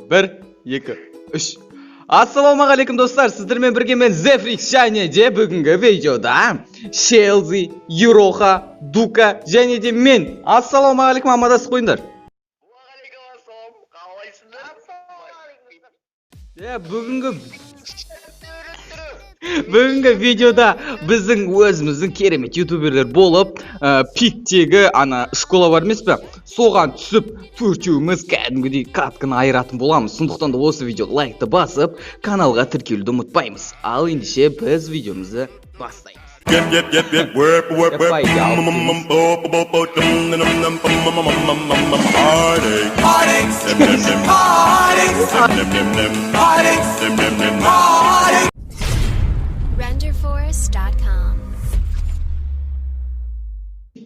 1, 2, 3. Ассалаумағалейкум достар, сіздермен бірге мен Фрий және де бүгінгі видеода Шелзи, Ероха, Дука және де мен. Ассалаумағалейкум, амандасып қойыңдар. Бүгінгі видеода біздің өзіміздің керемет ютуберлер болып, пиктегі ана школа бар емес пе? Соған түсіп, төртеуміз кәдімгідей катканы айыратын боламыз. Сондықтан да осы видео лайкты басып, каналға тіркелуді ұмытпаймыз. Ал ендеше біз видеомызды бастаймыз.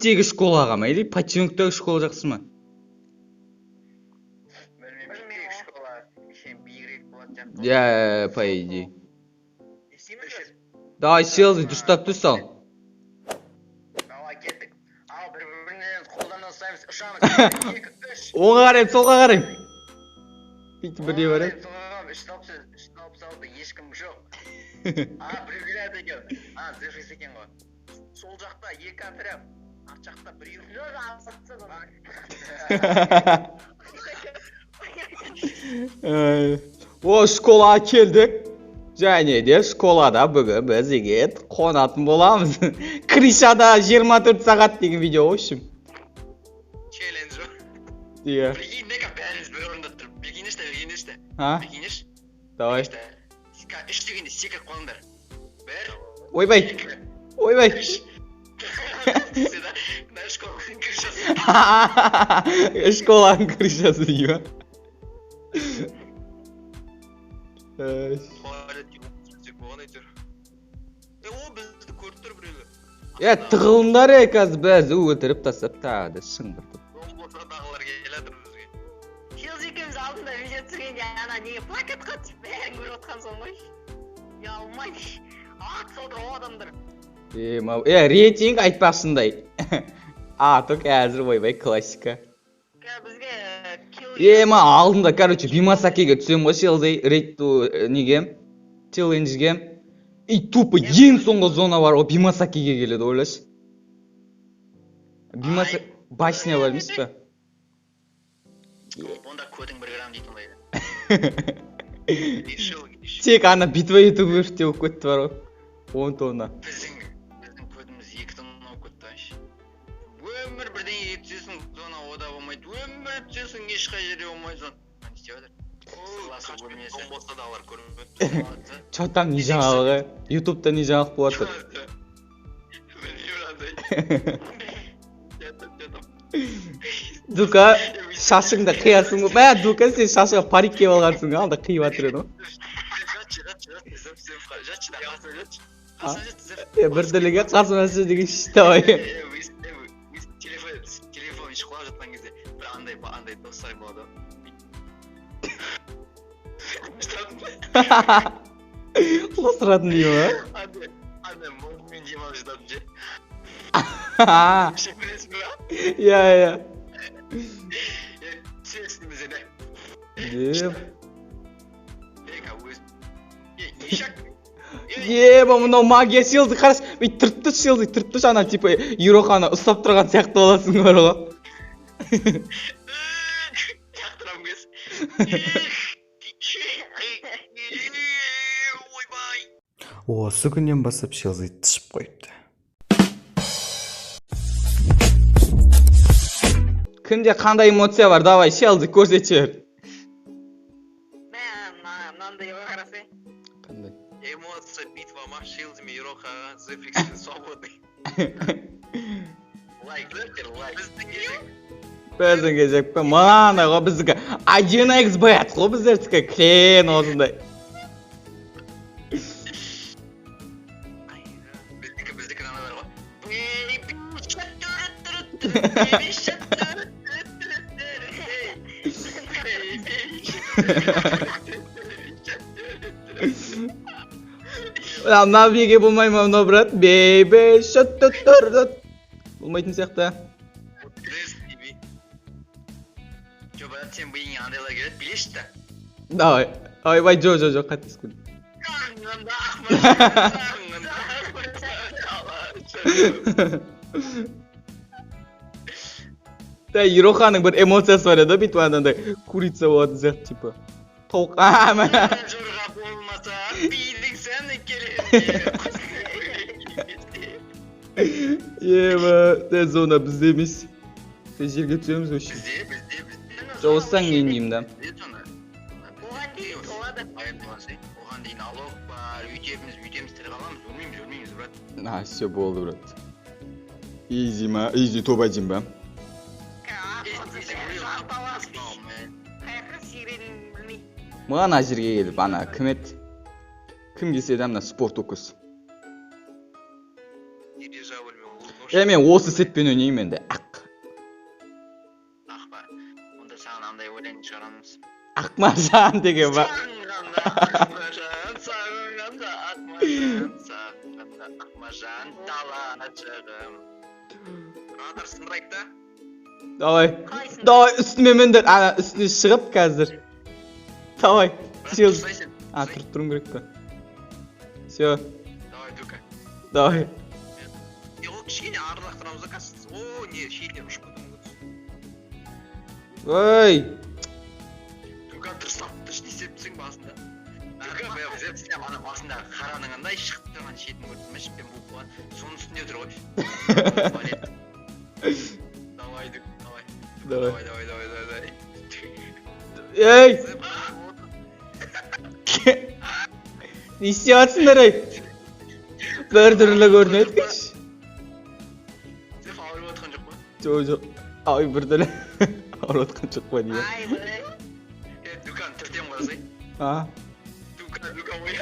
Тегі школаға ма, или подчеркнутый школа жақсы ма? Я, по идее. Давай, Шелзи, дұрыстап түс ал. Давай, кеттік. Ал, бір-бірінен қолдан ұстаймыз. Ұшамыз. Оңға қарайым, солға қарайым. Бүйтіп бірдей бар е? Үш тауып ешкім жоқ. Біреу келеді екен. Зефрис екен ғой. Сол жақта екі отряд. Ақ жақта біреу. О, школаға келдік. Және де школада бүгін біз егет қонатын боламыз. Кришада 24 сағат деген видео ойшым. Челлендж о. Иә. Прикинь, нека бәріміз бір орында тұрып. Білгенешті. Білгенеш? Давай. Үш дегенде секіріп қолыңдар. Бір. Ойбай. Ойбай. Школаның крышасы дейі. Тығылымдар қазір бәзі өтіріп тасып тағады шыңғыртып. Шелзи екеуміз алдында видео түсіргенде ана неге плакатқа түсіп бәрін көріп отқан соң ғой. Ұялмай. Ат содыр адамдар. Рейтинг айтпақшындай. Аты қазір ойбай классика. Алдында, короче, бимасакеге түсем ғой Шелзи рейтту неге, челленджге. И тупо ең соңғы зона бар, о бимасакеге келеді, ойлаш. Башня бар емес пе? Онда көтің 1 грамм дейтін қойды. Тек ана битва етіп өртте өп көтті бар ғой. 10 тонна. Біздің көтіміз 2 тонна өп көтті аш. Өмір бірден етсесің, зона ода болмайды. Өмір түсесің, ешқай жерде болмайды. Не істеватыр? Болса да алар көрмеді. Чо там не жаңалығы? Ютубта не жаңалық болады? Дука, шашыңда қиясың ғой. Дука, сен шашыға парик кеп алғансың, алда қиып атыр еді ғой. Бірділіге қасыма сөз деген шешті ой. Телефон іші құлап жатқан кезде бір андай достар болады. Қосыратын дейі ма? Андай молдымен жем алып жататын же. Шек білесің ба? Иә. Сөзсің бізені. Деп. Ешак. Мынау магия Шелзи қараш. Түртті Шелзи, түртті ана типа Ероханы ұстап тұрған сияқты боласың бар ғой. Жақтырам кез. Осы күннен басып Шелзи түсіп қойыпты. Кімде қандай эмоция бар? Давай, Шелзи көрсетшер. Мынандай қарасай. Қандай? Эмоция битва ма Шелзи мен Ерохаға Зефрикстің свободный. Лайк. Біздің кезек пе? Мана ғой біздікі 1xbet ғой біздердікі клен осындай. Біздікі аналар ғой. Мына беге болмай ма мынау брат? Бейбей шыттыттырдыт. Болмайтын сияқты. Жоқ, брат, сен бұйыңа андайлар келеді, білешті? Давай. Ойбай, жоқ, қаттыс күн. Сағынғанда ақмашан. Да, Ероханың бір эмоциясы бар еді, бүйтіп андай курица болатын сияқты, типа. Тауық. Мына. Жорға болмаса, бидің сәні келеді. Дәл зона бізде емес. Жерге түсеміз өші. Бізде. Жоғыстан кейінеймін да. Оған дейін болады. Оған дейін алок бар, үйтеміз тірі қаламыз, өлмейміз, брат. Все болды, брат. Изи ма? Изи топ-1 ба? Маған жерге келіп, ана кім еді? Кім келсе де мына спорт оқыз. Мен осы сетпен ойнаймын енді. Ақ ба, онда саған андай өлең шығарамыз. Ақмажан деген ба. Сағынғанда ақмажан дала шығым. Радar сындырайық та? Давай, үстіме міндір. Ана үстіне шығып қазір. Давай, Шелзи. Тұрып тұрым керек па? Все. Давай, Дука. Давай. Ол кішкене арылақ тұрамыз да қасыз. О, не, шейден ұшып көтім Ой! Дука тұрсап тұш десептісің басында. Дука, бәйіп зәпсінем, ана басында қараның андай шығып тұрған шетін көрдім, шіппен бұл қуған. Соның үстінде тұр ғой. Давай, Дук, давай. Ей! Не істейатсыңдар ай? Бір түрлі көрінеді кеш? Сен ауырып отқан жоқ па? Жоқ. Ай, бір түрлі ауырып отқан жоқ па дейі? Ай, бай. Дуканы түртем қарасай. Дука, ой,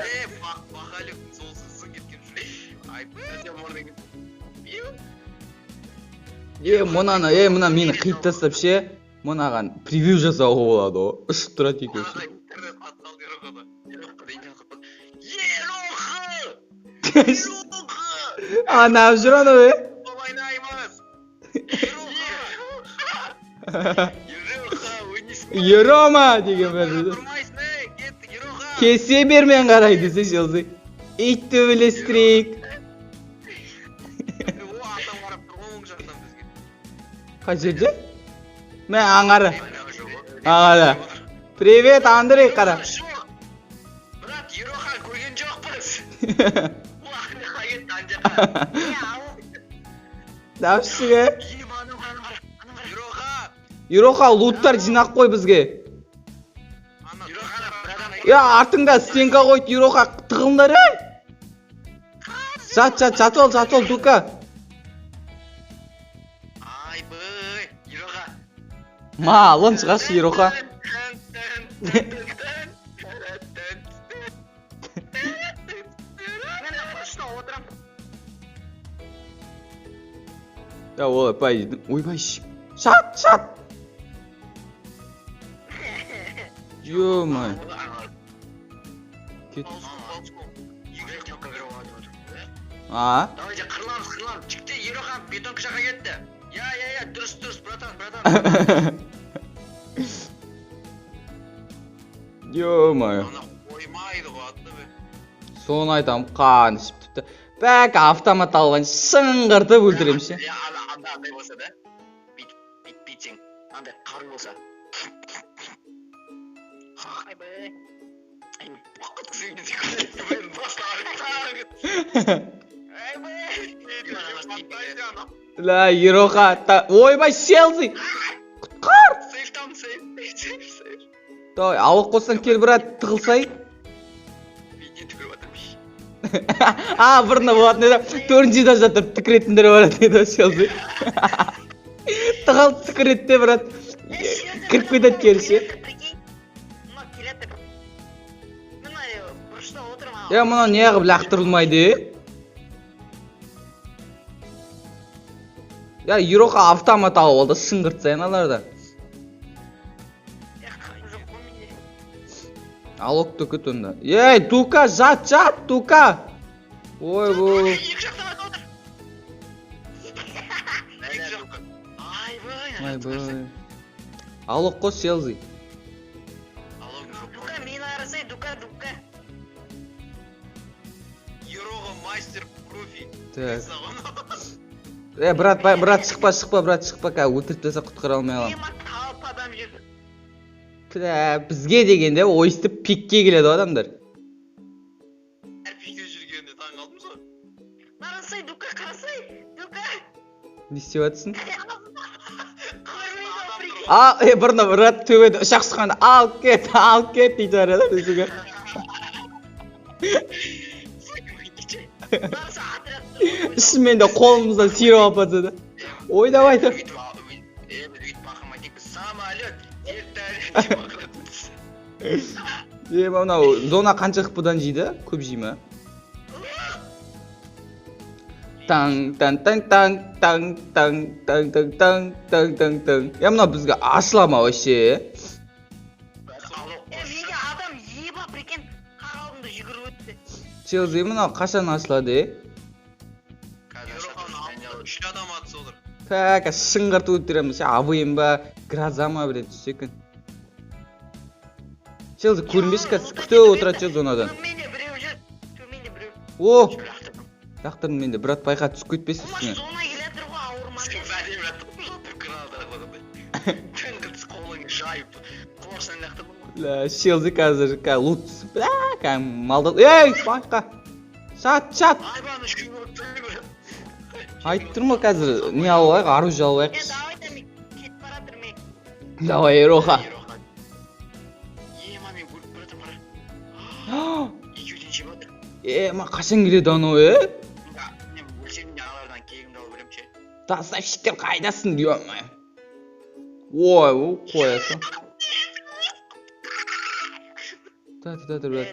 бақалықтың солсызын кеткен жүрей. Ай, түртем орныңыз. Мына мені қиып тастап ше, мынаған превью жасауға болады о. Ұшып тұрады екеуші. Анап жүр ана бе? Ерома деген бәрі жүр. Кесе бермен қарай десе Шелзи. Ит төбелестірейік. Қай жерде? Мен аңары. Ағада. Привет, Андрей, қара. Брат, Ероха көрген жоқпыз. Дәпшіге. Ероха, луттар жинақ қой бізге. Артыңда стенка қойды, Ероха, тығылдар ей. Жат ол, Дука. Ай, бөй, Ероха. Малын шығашы, Ероха. Олай, пай, ойбай, шат. Ё-май. Кет. Давайте қырламыз. Жікте Ероха бетонка жаққа кетті. Я, дұрыс, братан. Ё-май. Ана қоймайды ғой атты бе. Соны айтам, қан ішіп тіпті. Бәк автомат алған шыңғыртып өлтірем ше. Андай болса да, бүйтсең, андай қару болса. Ай, бай. Бақыт күзеймен секунден басына арықтағыт. Ай, бай. Ла, Ероха, ойбай, Шелзи. Құтқар. Сейф. Давай, алып қоссаң кел, брат, тығылсай. Бейден түкіріп атырмыш. Бұрына болатын еді, 4-ші этажда тұрып түкіретіндер баратын еді, Шелзи. Тығылып түкіретті, брат. Кіріп кетеді келші. Мұна неғып лақтырылмайды? Ероха автомат алып алды, шыңғыртсайын аларда. Алоқты күт онда. Ей, Дука, жат, Дука! Ой, бұл. Ай, бай. Алоқ қос, Шелзи. Дука. Ероха мастер профи. Так. Брат, шықпа, брат, шықпа. Өлтіріп тастаса құтқара алмай аламын. Алып адам жүрді. Бізге дегенде ойыстып пикке келеді адамдар. Пикте жүргенде таң қалдым сол. Қарасай, Дука, қарасай. Дука. Не істеп жатсың? Көрмейді, Бұрында брат төбеде ұшақ ұшқанда алып кет дейді арада бізге. Ішімен де қолымыздан сүйреп алып жатса. Ой, давай. Мынау зона қанша бұдан жейді? Көп жей ма? Таң. Мынау бізге ашылама вообще. Менде адам ебап екен, қаралымды жүгіріп өтті. Шелзи, мынау қашан ашылады? Үш адам атсы олар. Шыңғыртып өтіреміз. Абайым ба, гроза ма бірден түссе екен. Шелзи, көрінбеш қазір күтіп отырады ше зонадан. Төменде біреу жүр. Төменде біреу. О! Тақтырын менде, брат байқа түсіп кетпес үстіне. Зона келетір ғой, ауырман. Қолың жайып, қорсан лақтырдың. Шелзи қазір лут түсіп. Малдық. Ей, байқа. Шат. Айбаны үшкін өттірі. Айтып тұрмын қазір не алайық, оружие алайық. Давай да мен кетіп бара тұрмайық. Давай, Ероха. Мами, өліп баратыр бара. Екеуден жеп отыр. Ма қашан келеді анау, Мен өлсем де аналардан кегімді алып білем ше. Тастапшиттер қайдасың деймін. Ой, қоясың. Тәті, брат.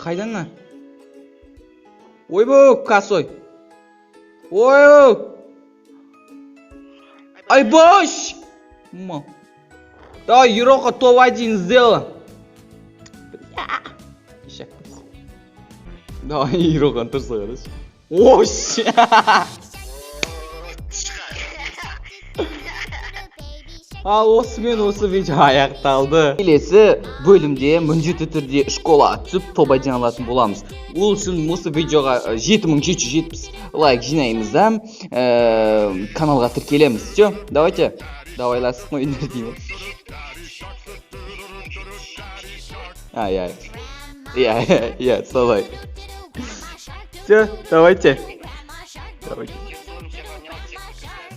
Қайдан на? Ойбу, косой. Ой! Ай, бош! Давай, Ероха топ-1 сделала. Давай, Ероханы тұрса қараш. Ош! Ал осымен осы видео аяқталды. Келесі бөлімде міндетті түрде школа түсіп топ-1 алатын боламыз. Ол үшін осы видеоға 7770 лайк жинаймыз да, каналға тіркелеміз. Все, давайте. Давай ласық ойындар деймін. Солай. Все, давайте.